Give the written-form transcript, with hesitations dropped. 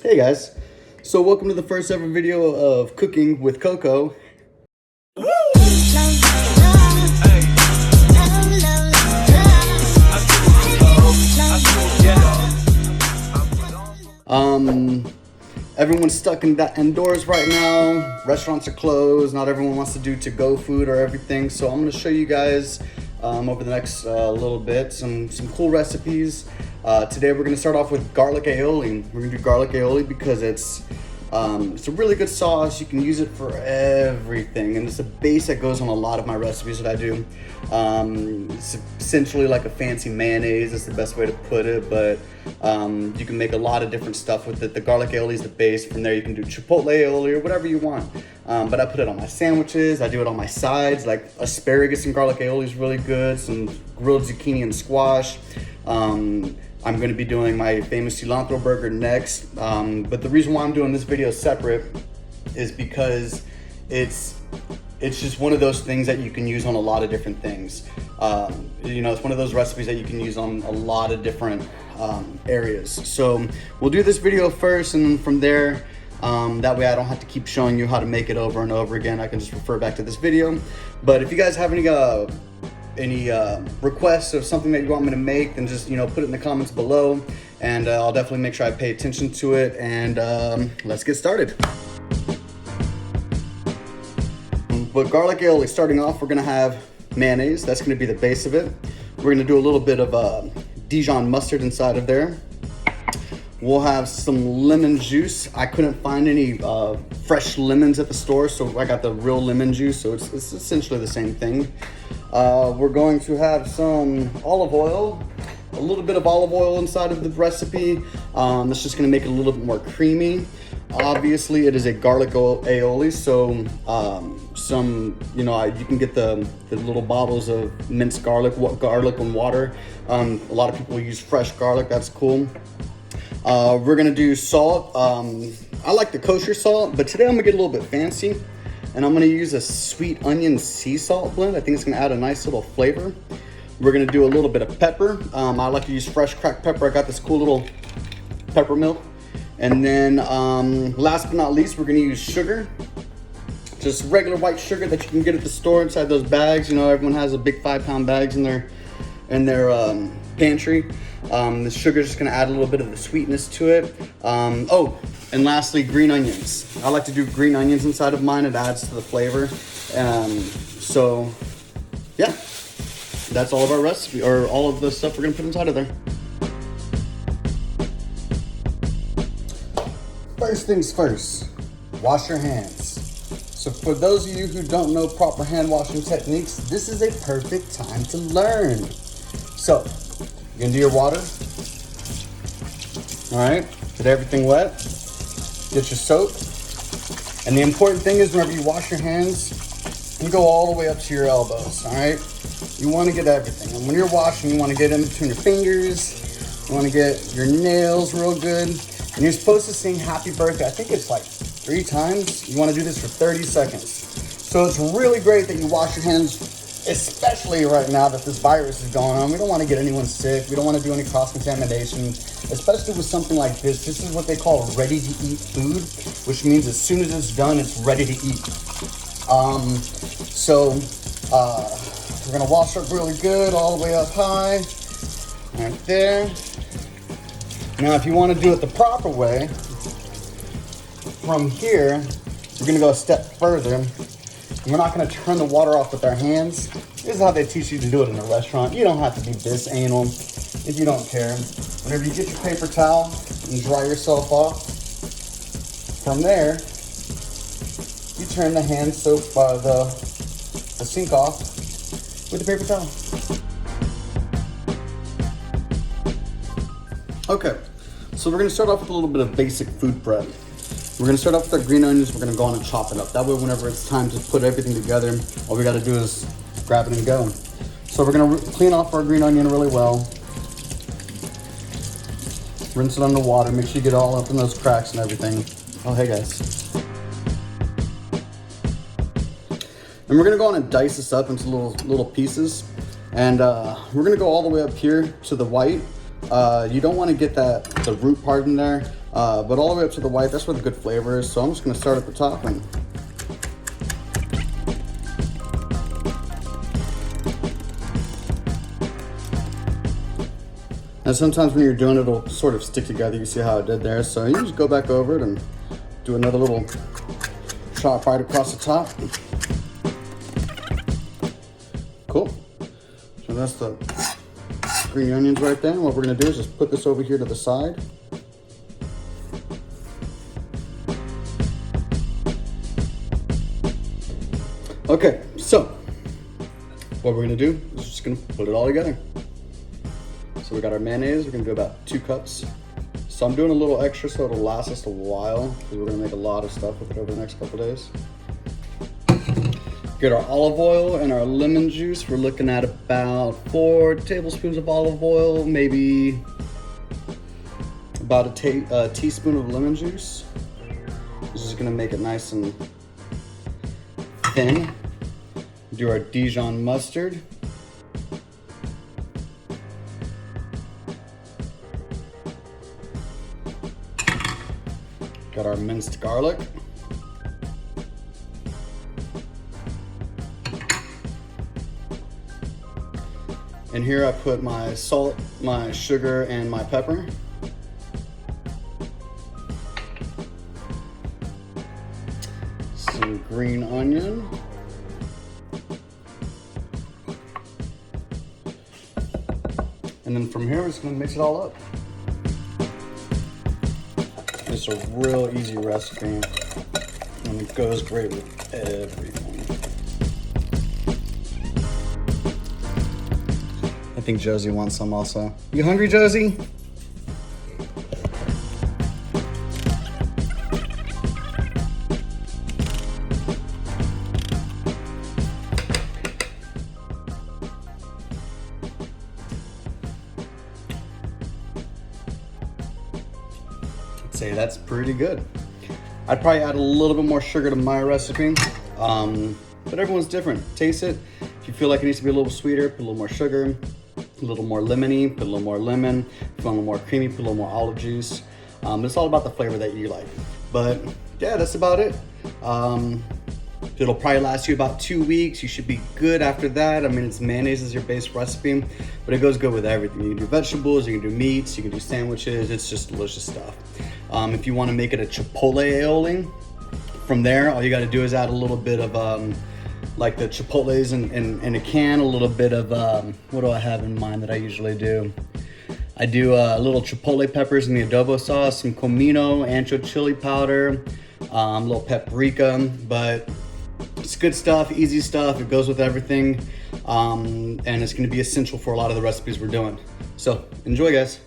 Hey guys, so welcome to the first ever video of cooking with KoKo. Everyone's stuck indoors right now. Restaurants are closed. Not everyone wants to do to-go food or everything. So I'm going to show you guys over the next little bit some cool recipes. Today we're going to start off with garlic aioli. We're going to do garlic aioli because it's a really good sauce. You can use it for everything, and it's a base that goes on a lot of my recipes that I do. It's essentially like a fancy mayonnaise. That's the best way to put it, but you can make a lot of different stuff with it. The garlic aioli is the base. From there you can do chipotle aioli or whatever you want. But I put it on my sandwiches. I do it on my sides, like asparagus and garlic aioli is really good. Some grilled zucchini and squash. I'm going to be doing my famous cilantro burger next, but the reason why I'm doing this video separate is because it's just one of those things that you can use on a lot of different things. You know, it's one of those recipes that you can use on a lot of different areas. So we'll do this video first, and from there, that way I don't have to keep showing you how to make it over and over again. I can just refer back to this video. But if you guys have any requests of something that you want me to make, then just, you know, put it in the comments below, and I'll definitely make sure I pay attention to it. And let's get started. But garlic aioli, starting off, we're gonna have mayonnaise. That's gonna be the base of it. We're gonna do a little bit of Dijon mustard inside of there. We'll have some lemon juice. I couldn't find any fresh lemons at the store, so I got the real lemon juice, so it's essentially the same thing. We're going to have some olive oil, a little bit of olive oil inside of the recipe. That's just gonna make it a little bit more creamy. Obviously, it is a garlic aioli, so you know, you can get the little bottles of minced garlic and water. A lot of people use fresh garlic, that's cool. We're gonna do salt. I like the kosher salt, but today I'm gonna get a little bit fancy, and I'm gonna use a sweet onion sea salt blend. I think it's gonna add a nice little flavor. We're gonna do a little bit of pepper. I like to use fresh cracked pepper. I got this cool little pepper mill. And then last but not least, we're gonna use sugar. Just regular white sugar that you can get at the store inside those bags. You know, everyone has a big 5-pound bags in their pantry. The sugar is just gonna add a little bit of the sweetness to it. Oh, and lastly, green onions. I like to do green onions inside of mine. It adds to the flavor. So yeah, that's all of our recipe, or all of the stuff we're gonna put inside of there. First things first, wash your hands. So for those of you who don't know proper hand washing techniques, this is a perfect time to learn. So you're gonna do your water. All right, get everything wet. Get your soap. And the important thing is, whenever you wash your hands, you go all the way up to your elbows, all right? You wanna get everything. And when you're washing, you wanna get in between your fingers. You wanna get your nails real good. And you're supposed to sing happy birthday. I think it's like 3 times. You wanna do this for 30 seconds. So it's really great that you wash your hands, especially right now that this virus is going on. We don't want to get anyone sick. We don't want to do any cross-contamination, especially with something like this. This is what they call ready-to-eat food, which means as soon as it's done, it's ready to eat. We're gonna wash up really good, all the way up high, right there. Now, if you want to do it the proper way, from here, we're gonna go a step further. We're not gonna turn the water off with our hands. This is how they teach you to do it in a restaurant. You don't have to be this anal if you don't care. Whenever you get your paper towel and dry yourself off, from there, you turn the hand soap, the sink off with the paper towel. Okay, so we're gonna start off with a little bit of basic food prep. We're gonna start off with our green onions. We're gonna go on and chop it up. That way, whenever it's time to put everything together, all we gotta do is grab it and go. So we're gonna clean off our green onion really well. Rinse it under water. Make sure you get all up in those cracks and everything. Oh, hey guys. And we're gonna go on and dice this up into little pieces. And we're gonna go all the way up here to the white. You don't wanna get the root part in there. but all the way up to the white, that's where the good flavor is. So I'm just gonna start at the top and sometimes when you're doing it, it'll sort of stick together. You see how it did there. So you just go back over it and do another little chop right across the top. Cool. So that's the green onions right there. And what we're gonna do is just put this over here to the side. Okay, so what we're gonna do is just gonna put it all together. So we got our mayonnaise, we're gonna do about 2 cups. So I'm doing a little extra so it'll last us a while, because we're gonna make a lot of stuff with it over the next couple days. Get our olive oil and our lemon juice. We're looking at about 4 tablespoons of olive oil, maybe about a teaspoon of lemon juice. This is gonna make it nice and thin. Do our Dijon mustard. Got our minced garlic. And here I put my salt, my sugar, and my pepper. Some green onion. And then from here, we're just gonna mix it all up. It's a real easy recipe, and it goes great with everything. I think Josie wants some also. You hungry, Josie? Say that's pretty good. I'd probably add a little bit more sugar to my recipe, but everyone's different. Taste it. If you feel like it needs to be a little sweeter, put a little more sugar. A little more lemony, put a little more lemon. If you want a little more creamy, put a little more olive juice. It's all about the flavor that you like. But yeah, that's about it. It'll probably last you about 2 weeks. You should be good after that. I mean, it's mayonnaise is your base recipe, but it goes good with everything. You can do vegetables, you can do meats, you can do sandwiches. It's just delicious stuff. If you want to make it a chipotle aioli, from there, all you got to do is add a little bit of like the chipotles in a can, a little bit of, what do I have in mind that I usually do? I do little chipotle peppers in the adobo sauce, some comino, ancho chili powder, a little paprika, but it's good stuff, easy stuff. It goes with everything, and it's gonna be essential for a lot of the recipes we're doing. So enjoy, guys.